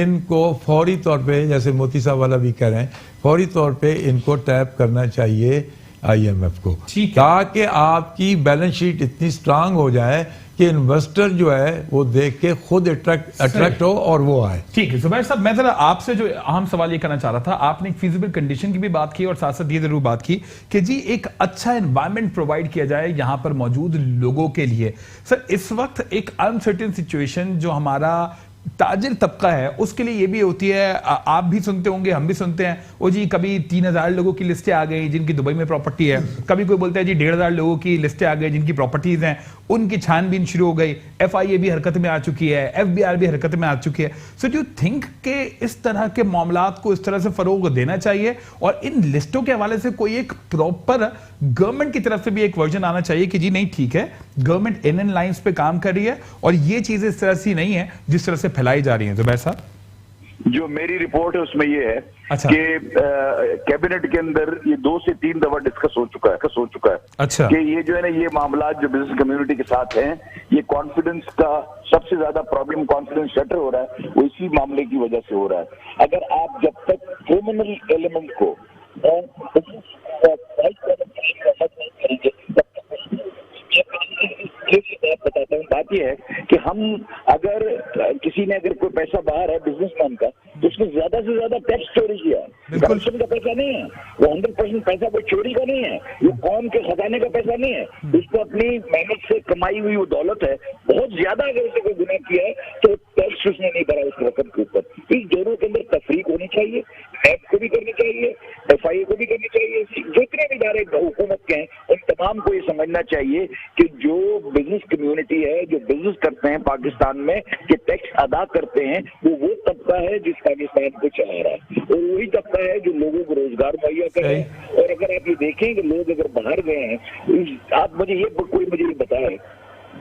इनको फौरी तौर पे, जैसे मोती साहब वाला भी कह रहे हैं, फौरी तौर पे इनको टैप करना चाहिए IMF को, ताकि आपकी बैलेंस शीट इतनी स्ट्रांग हो जाए कि इन्वेस्टर जो है वो देख के खुद अट्रैक्ट हो और वो आए। ठीक है जुबैर साहब, मैं जरा आपसे जो अहम सवाल ये करना चाह रहा था, आपने एक फिजिबल कंडीशन की भी बात की और साथ साथ ये जरूर बात की कि जी एक अच्छा एनवायरनमेंट प्रोवाइड किया जाए यहां पर मौजूद लोगों के लिए। सर इस वक्त एक अनसर्टेन सिचुएशन जो हमारा ताजिर तबका है उसके लिए ये भी होती है, आप भी सुनते होंगे, हम भी सुनते हैं, वो जी कभी 3000 लोगों की लिस्टें आ गई जिनकी दुबई में प्रॉपर्टी है, कभी कोई बोलता है जी 1500 लोगों की लिस्टें आ गई जिनकी प्रॉपर्टीज हैं, उनकी छानबीन शुरू हो गई, FIA भी हरकत में आ चुकी है, FBI भी हरकत में आ चुकी है। सो डू यू थिंक कि इस तरह के मामलात को इस तरह से फरोग देना चाहिए और इन लिस्टों के हवाले से कोई एक प्रॉपर गवर्नमेंट की तरफ से भी एक वर्जन आना चाहिए कि जी नहीं ठीक है, गवर्नमेंट इन लाइंस पे काम कर रही है और ये चीजें इस तरह से नहीं है जिस तरह से फैलाई जा रही है। जुबैर साहब, जो मेरी रिपोर्ट है उसमें ये है कि कैबिनेट के अंदर ये 2 से 3 दफा डिस्कस हो चुका है अच्छा, कि ये जो है ना, ये मामला जो बिजनेस कम्युनिटी के साथ हैं, ये कॉन्फिडेंस का सबसे ज्यादा प्रॉब्लम, कॉन्फिडेंस शटर हो रहा है, वो इसी मामले की वजह से हो रहा है। अगर आप जब तक क्रिमिनल एलिमेंट को बताता हूँ, बात यह है कि हम अगर किसी ने अगर कोई पैसा बाहर है बिजनेसमैन का, तो उसने ज्यादा से ज्यादा टैक्स चोरी किया, करप्शन का पैसा नहीं है वो, 100% पैसा कोई चोरी का नहीं है, वो कौम के खजाने का पैसा नहीं है, उसको अपनी मेहनत से कमाई हुई वो दौलत है, बहुत ज्यादा अगर उसने कोई गुनाह किया है तो टैक्स उसने नहीं भरा उस रकम के ऊपर। इस दोनों के अंदर तफरीक होनी चाहिए, टैक्स को भी करनी चाहिए, FIA को भी करनी चाहिए, जितने भी इदारे हुकूमत के हैं उन तमाम को ये समझना चाहिए कि जो बिजनेस कम्युनिटी है, जो बिजनेस करते हैं पाकिस्तान में, कि टैक्स अदा करते हैं, वो तबका है जिस पाकिस्तान को चला रहा है और वही तबका है जो लोगों को रोजगार मुहैया करे। और अगर आप ये देखें कि लोग अगर बाहर गए हैं, आप मुझे ये बताएं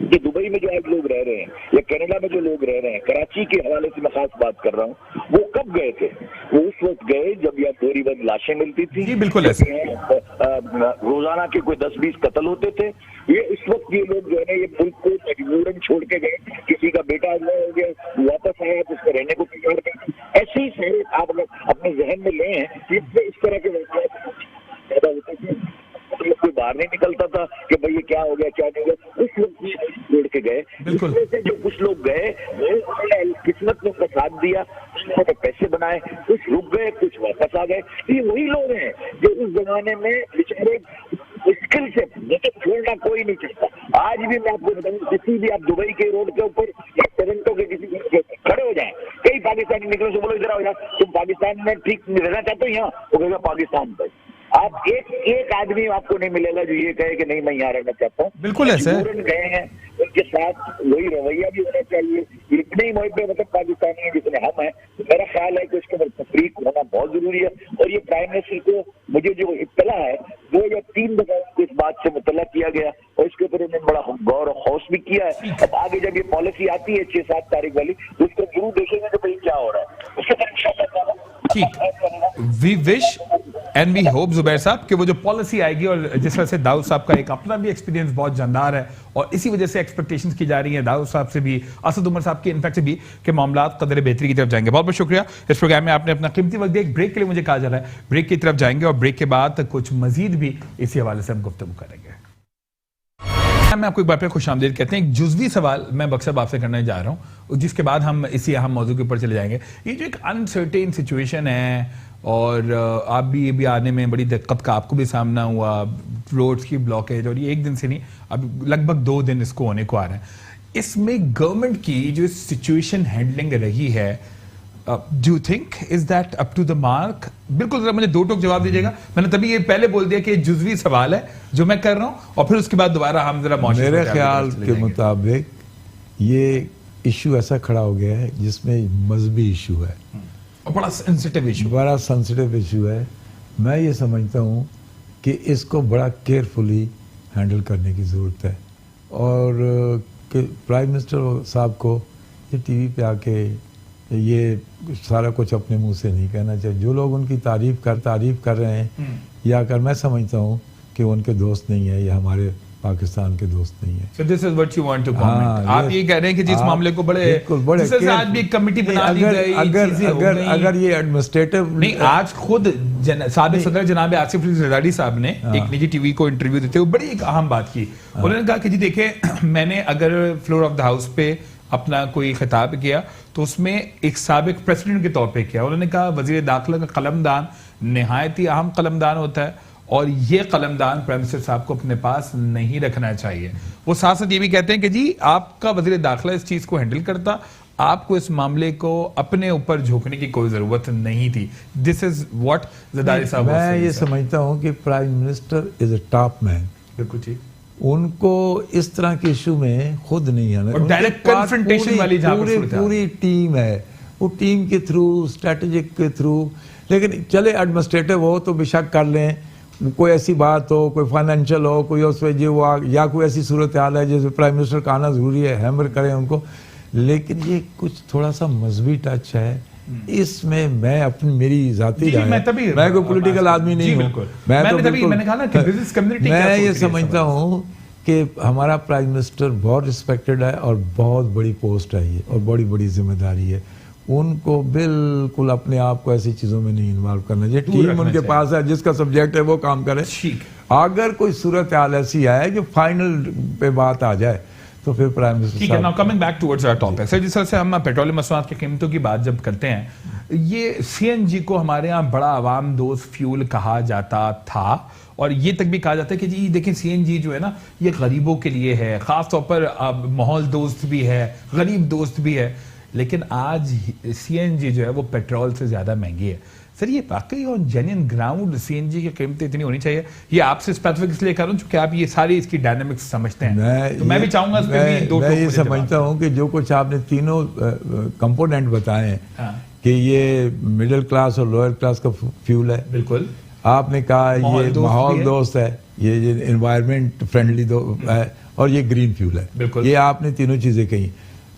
कि दुबई में जो आज लोग रह रहे हैं या कनाडा में जो लोग रह रहे हैं, कराची के हवाले से मैं खास बात कर रहा हूँ, वो कब गए थे? वो उस वक्त गए जब यहाँ थोड़ी बहुत लाशें मिलती थी, जी बिल्कुल ऐसे रोजाना के कोई 10-20 कत्ल होते थे। ये इस वक्त ये लोग जो है ना, ये मुल्क को मजबूरन छोड़ के गए, किसी का बेटा हुआ हो गया, वापस आया तो उसको रहने को तैयार कर, ऐसे ही सारे आप अपने जहन में ले हैं। इस तरह के पैदा होते थे, कोई बाहर नहीं निकलता था कि भाई ये क्या हो गया क्या नहीं हो गया, उस लोग भी छोड़ के गए। इसमें से जो कुछ लोग गए वो उन्होंने किस्मत ने उनका साथ दिया, उन्होंने पैसे बनाए, कुछ रुक गए कुछ वापस आ गए। ये वही लोग हैं जो उस जमाने में बेचारे मुश्किल से तो छोड़ना कोई नहीं चाहता। आज भी मैं आपको बताऊं, किसी भी आप दुबई के रोड के ऊपर या टोरंटो के किसी खड़े हो जाए, कई पाकिस्तानी निकले से बोलो इधर आओ यार, तुम पाकिस्तान में ठीक रहना चाहते हो, यहाँ वो कहेगा पाकिस्तान पर। आप एक आदमी आपको नहीं मिलेगा जो ये कहे कि नहीं मैं यहाँ रहना चाहता हूँ। बिल्कुल ऐसे गए हैं, उनके साथ वही रवैया भी होना चाहिए। इतने ही मुहिब मतलब पाकिस्तानी है जितने हम हैं, तो मेरा ख्याल है कि उसके अंदर तफरीक होना बहुत जरूरी है। और ये प्राइम मिनिस्टर को मुझे जो इत्तला है 2 या 3 दफा उनको इस बात से मुतला किया गया और इसके ऊपर उन्होंने बड़ा गौर और हौस भी किया है। अब आगे जब ये पॉलिसी आती है 6-7 तारीख वाली, तो उसको जरूर देखेंगे कि भाई क्या हो रहा है, उसके बाद इंशाअल्लाह ठीक। We wish and we hope Zubair साहब कि वो जो पॉलिसी आएगी, और जिस तरह से दाऊद साहब का एक अपना भी एक्सपीरियंस बहुत जानदार है और इसी वजह से एक्सपेक्टेशंस की जा रही हैं दाऊद साहब से भी, असद उमर साहब की इनफैक्ट से भी, कि मामला कदर बेहतरी की तरफ जाएंगे। बहुत बहुत शुक्रिया। इस प्रोग्राम में आपने अपना कीमती वक्त दिया। एक ब्रेक के लिए मुझे कहा जा रहा है, ब्रेक की तरफ जाएंगे और ब्रेक के बाद कुछ मजीद भी इसी हवाले से हम गुफ्तगू करेंगे। मैं आपको एक बार फिर खुशामदीद कहते हैं। एक जुज़वी सवाल मैं बख्शब आपसे करने जा रहा हूँ, जिसके बाद हम इसी अहम मौजू के ऊपर चले जाएंगे। ये जो एक अनसर्टेन सिचुएशन है और आप भी ये भी आने में बड़ी दिक्कत का आपको भी सामना हुआ, रोड्स की ब्लॉकेज, और ये एक दिन से नहीं, अब लगभग 2 दिन इसको होने को आ रहे हैं। इसमें गवर्नमेंट की जो सिचुएशन हैंडलिंग रही है, do you think is that up to the mark? बिल्कुल, जरा मुझे 2 टोक जवाब दीजिएगा। मैंने तभी ये पहले बोल दिया कि जुज़वी सवाल है जो मैं कर रहा हूं, और फिर उसके बाद दोबारा हम जरा मेरे ख्याल के मुताबिक ये इशू ऐसा खड़ा हो गया है जिसमें मजहबी इशू है और बड़ा सेंसिटिव इशू है। मैं ये समझता हूँ कि इसको बड़ा केयरफुली हैंडल करने की ज़रूरत है, और कि प्राइम मिनिस्टर साहब को ये टीवी पे आके ये सारा कुछ अपने मुंह से नहीं कहना चाहिए। जो लोग उनकी तारीफ कर रहे हैं, या अगर मैं समझता हूँ कि वो उनके दोस्त नहीं है या हमारे पाकिस्तान के दोस्त नहीं है। So this is what you want to comment. आप ये कह रहे हैं कि जिस मामले को बड़े आज भी एक कमेटी बना दी गई, अगर ये एडमिनिस्ट्रेटिव नहीं, आज खुद साबिक सदर जनाब आसिफ अली जरदारी साहब ने एक निजी टीवी को इंटरव्यू देते हुए बड़ी एक अहम बात की। उन्होंने कहा कि जी देखिए, मैंने अगर फ्लोर ऑफ द हाउस पे अपना कोई खिताब किया तो उसमें एक साबिक प्रेसिडेंट के तौर पे किया। उन्होंने कहा वजीर दाखिला का कलमदान निहायत ही अहम कलमदान होता है और ये कलमदान प्राइम मिनिस्टर साहब को अपने पास नहीं रखना चाहिए। वो साथ साथ ये भी कहते हैं कि जी आपका वजीर दाखिला इस चीज को हैंडल करता, आपको इस मामले को अपने ऊपर झोंकने की कोई जरूरत नहीं थी। दिस इज व्हाट जरदारी साहब। मैं ये समझता हूँ कि prime minister is a top man. बिल्कुल ठीक। उनको इस तरह के इशू में खुद नहीं आना, और डायरेक्ट कन्फ्रंटेशन वाली पूरी टीम है, वो टीम के थ्रू, स्ट्रेटेजिक के थ्रू। लेकिन चले एडमिनिस्ट्रेटिव हो तो बेशक कर लें, कोई ऐसी बात हो, कोई फाइनेंशियल हो, कोई उसमें जो या कोई ऐसी सूरत हाल है जैसे प्राइम मिनिस्टर का आना जरूरी है, हैमर करें उनको। लेकिन ये कुछ थोड़ा सा मजहबी टच है इसमें। मैं अपनी मेरी जाती राय, मैं कोई पॉलिटिकल आदमी नहीं हूँ, मैं ये समझता हूँ कि हमारा प्राइम मिनिस्टर बहुत रिस्पेक्टेड है और बहुत बड़ी पोस्ट है ये, और बड़ी बड़ी जिम्मेदारी है। उनको बिल्कुल अपने आप को ऐसी चीजों में नहीं इन्वॉल्व करना चाहिए। टीम उनके पास है, जिसका सब्जेक्ट है वो काम करे। अगर कोई सूरत हाल ऐसी है जो फाइनल पे बात आ जाए तो फिर प्राइम मिनिस्टर ठीक है। Now coming back towards our topic, sir जिस तरह से हम पेट्रोलियम मसनूआत की कीमतों की बात जब करते हैं, ये सीएनजी को हमारे यहाँ बड़ा आवाम दोस्त फ्यूल कहा जाता था, और ये तक भी कहा जाता है कि जी देखिए सीएनजी जो है ना ये गरीबों के लिए है, खास तौर पर माहौल दोस्त भी है, गरीब दोस्त भी है। लेकिन आज सीएनजी जो है वो पेट्रोल से ज्यादा महंगी है। सर ये वाकई ऑन जेन्युइन ग्राउंड सीएनजी की कीमतें इतनी होनी चाहिए? ये आपसे स्पेसिफिक इसलिए कर रहा हूं क्योंकि आप ये सारी इसकी डायनामिक्स समझते हैं। मैं भी चाहूंगा मैं ये समझता हूं कि जो कुछ आपने तीनों कंपोनेंट बताए हैं कि ये मिडिल क्लास और लोअर क्लास का फ्यूल है। बिल्कुल। आपने कहा ये माहौल दोस्त है, ये एनवायरमेंट फ्रेंडली है, और ये ग्रीन फ्यूल है। बिल्कुल। ये आपने तीनों चीजें कही।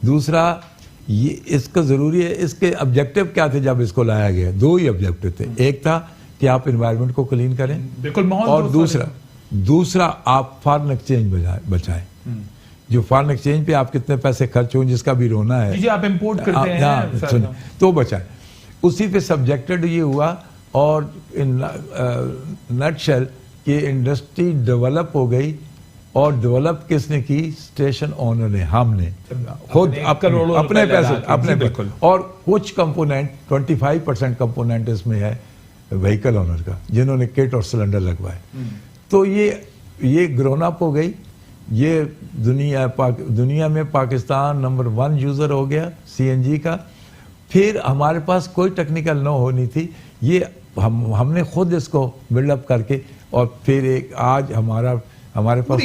दूसरा, ये इसका जरूरी है, इसके ऑब्जेक्टिव क्या थे जब इसको लाया गया? 2 ही ऑब्जेक्टिव थे। एक था कि आप एनवायरनमेंट को क्लीन करें, बिल्कुल, और दूसरा आप फॉरेन एक्सचेंज बचाएं। जो फॉरेन एक्सचेंज पे आप कितने पैसे खर्च हों, जिसका भी रोना है, जी आप इंपोर्ट करते हैं, तो बचाएं। उसी पे सब्जेक्टेड ये हुआ। और इन नटशेल कि इंडस्ट्री डेवलप हो गई, और डेवलप किसने की? स्टेशन ओनर ने, हमने खुद अपने पैसे अपने बिल्कुल। और कुछ कंपोनेंट 25% कंपोनेंट इसमें है व्हीकल ओनर का, जिन्होंने किट और सिलेंडर लगवाए। तो ये ग्रोन अप हो गई, ये दुनिया में पाकिस्तान नंबर 1 यूजर हो गया सीएनजी का। फिर हमारे पास कोई टेक्निकल न होनी थी, ये हमने खुद इसको बिल्डअप करके, और फिर एक आज हमारे पास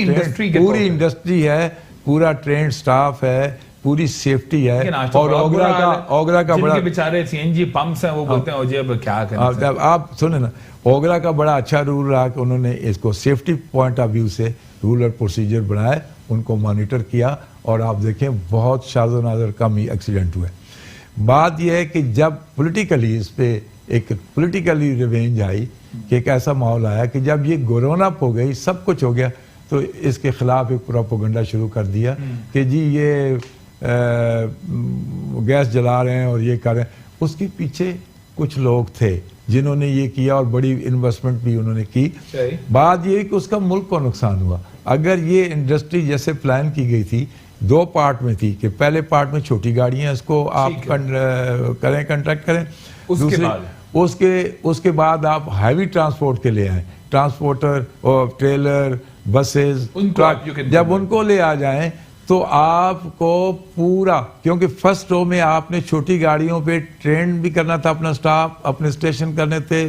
पूरी इंडस्ट्री है, पूरा ट्रेंड स्टाफ है, पूरी सेफ्टी है। और ओगरा का बड़ा बेचारे सीएनजी पंप्स हैं, वो बोलते हैं अब क्या करें। आप सुने ना, ओगरा का बड़ा अच्छा रूल रहा कि उन्होंने इसको सेफ्टी पॉइंट ऑफ व्यू से रूल और प्रोसीजर बनाए, उनको मॉनिटर किया, और आप देखें बहुत शाज़ो नाज़र कम ही एक्सीडेंट हुए। बात यह है कि जब पॉलिटिकली इस पे एक पॉलिटिकली रिवेंज आई, कि एक ऐसा माहौल आया कि जब ये ग्रोन अप हो गई, सब कुछ हो गया, तो इसके खिलाफ एक प्रोपेगेंडा शुरू कर दिया कि जी ये गैस जला रहे हैं और ये कर रहे हैं। उसके पीछे कुछ लोग थे जिन्होंने ये किया, और बड़ी इन्वेस्टमेंट भी उन्होंने की। बात ये कि उसका मुल्क को नुकसान हुआ। अगर ये इंडस्ट्री जैसे प्लान की गई थी, 2 पार्ट में थी, कि पहले पार्ट में छोटी गाड़ियां, इसको आप करें, कंट्रैक्ट करें, उसके बाद आप हैवी ट्रांसपोर्ट के लिए आए, ट्रांसपोर्टर और ट्रेलर, बसेस, ट्रक, जब उनको ले आ जाएं तो आपको पूरा, क्योंकि फर्स्ट रो में आपने छोटी गाड़ियों पे ट्रेन भी करना था, अपना स्टाफ अपने स्टेशन करने थे,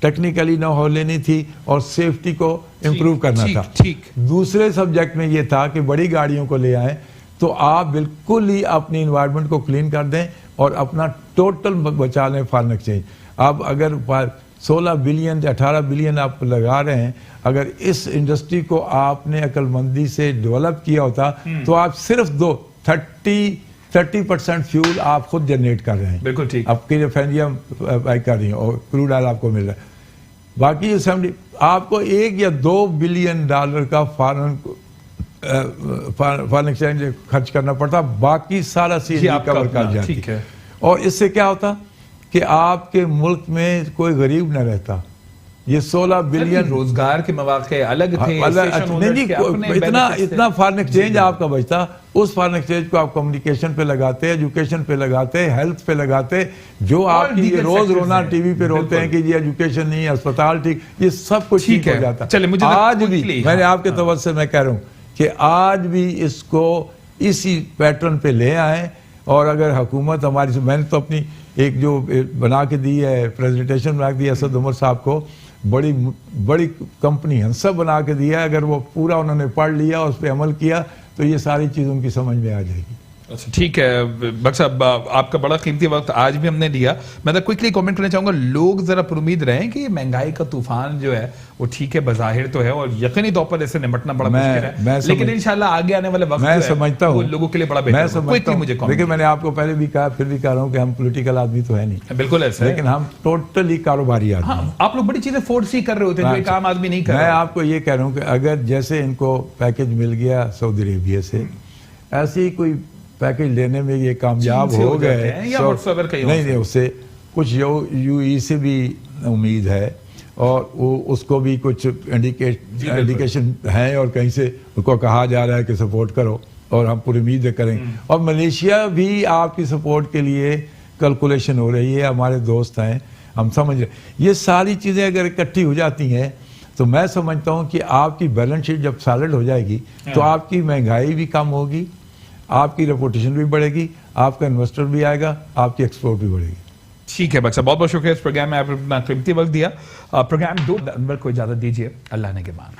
टेक्निकली न हो लेनी थी, और सेफ्टी को इम्प्रूव करना था। दूसरे सब्जेक्ट में ये था कि बड़ी गाड़ियों को ले आए तो आप बिल्कुल ही अपनी इन्वायरमेंट को क्लीन कर दें और अपना टोटल बचा लें फॉरेन एक्सचेंज। अब अगर 16 बिलियन या 18 बिलियन आप लगा रहे हैं, अगर इस इंडस्ट्री को आपने अक्लमंदी से डेवलप किया होता तो आप सिर्फ 30% फ्यूल आप खुद जनरेट कर रहे हैं। बिल्कुल ठीक। आपकी रिफाइनरियां कर रही हैं और क्रूड ऑयल आपको मिल रहा है। बाकी 70 आपको $1 या $2 बिलियन का फॉरेन एक्सचेंज खर्च करना पड़ता, बाकी सारा सीएनजी कवर कर जाती है। और इससे क्या होता कि आपके मुल्क में कोई गरीब न रहता। ये 16 बिलियन रोजगार के मौके अलग थे, इतना फॉरेन एक्सचेंज आपका बचता। उस फॉरेन एक्सचेंज को आप कम्युनिकेशन पे लगाते, एजुकेशन पे लगाते, हेल्थ पे लगाते, जो आपकी ये रोज रोना टीवी पे रोते हैं कि जी एजुकेशन नहीं, अस्पताल ठीक, ये सब कुछ ठीक हो जाता। आज भी मैंने आपके तवज्जो से मैं कह रहा हूँ कि आज भी इसको इसी पैटर्न पे ले आए। और अगर हुकूमत हमारी, मैंने तो अपनी एक जो बना के दी है, प्रेजेंटेशन बना के दी है असद उमर साहब को, बड़ी कंपनी हंसा बना के दिया है। अगर वो पूरा उन्होंने पढ़ लिया, उस पर अमल किया, तो ये सारी चीज़ उनकी समझ में आ जाएगी। अच्छा ठीक है बख्श साहब, आपका बड़ा कीमती वक्त आज भी हमने दिया। मैं तो क्विकली कमेंट करना चाहूंगा, लोग जरा उम्मीद रहें कि महंगाई का तूफान जो है वो ठीक है, बज़ाहिर तो है, और यकीनी तौर पर इससे निपटना बड़ा मुश्किल है, लेकिन इंशाल्लाह आगे आने वाले वक्त मैं समझता हूँ लोगों के लिए बड़ा बेहतर होगा। मुझे देखिए, मैंने आपको पहले भी कहा, फिर भी कह रहा हूँ कि हम पॉलिटिकल आदमी तो है नहीं, बिल्कुल ऐसा, लेकिन हम टोटली कारोबारी आदमी। हाँ, आप लोग बड़ी चीजें फोर्स ही कर रहे होते हैं जो एक आम आदमी नहीं कर रहा। मैं आपको ये कह रहा हूँ कि अगर जैसे इनको पैकेज मिल गया सऊदी अरेबिया से, ऐसे ही कोई पैकेज लेने में ये कामयाब हो गए, नहीं, उससे कुछ यूई से भी उम्मीद है, और वो उसको भी कुछ इंडिकेशन है, और कहीं से उनको कहा जा रहा है कि सपोर्ट करो, और हम पूरी उम्मीद करेंगे। और मलेशिया भी आपकी सपोर्ट के लिए कैलकुलेशन हो रही है, हमारे दोस्त हैं, हम समझ रहे। ये सारी चीज़ें अगर इकट्ठी हो जाती हैं तो मैं समझता हूँ कि आपकी बैलेंस शीट जब सॉलिड हो जाएगी तो आपकी महंगाई भी कम होगी, आपकी रेपुटेशन भी बढ़ेगी, आपका इन्वेस्टर भी आएगा, आपकी एक्सपोर्ट भी बढ़ेगी। ठीक है बख्शा, बहुत बहुत शुक्रिया इस प्रोग्राम में आपने अपना कीमती वक्त दिया। प्रोग्राम 2 नंबर को इजाजत दीजिए, अल्लाह ने के मान।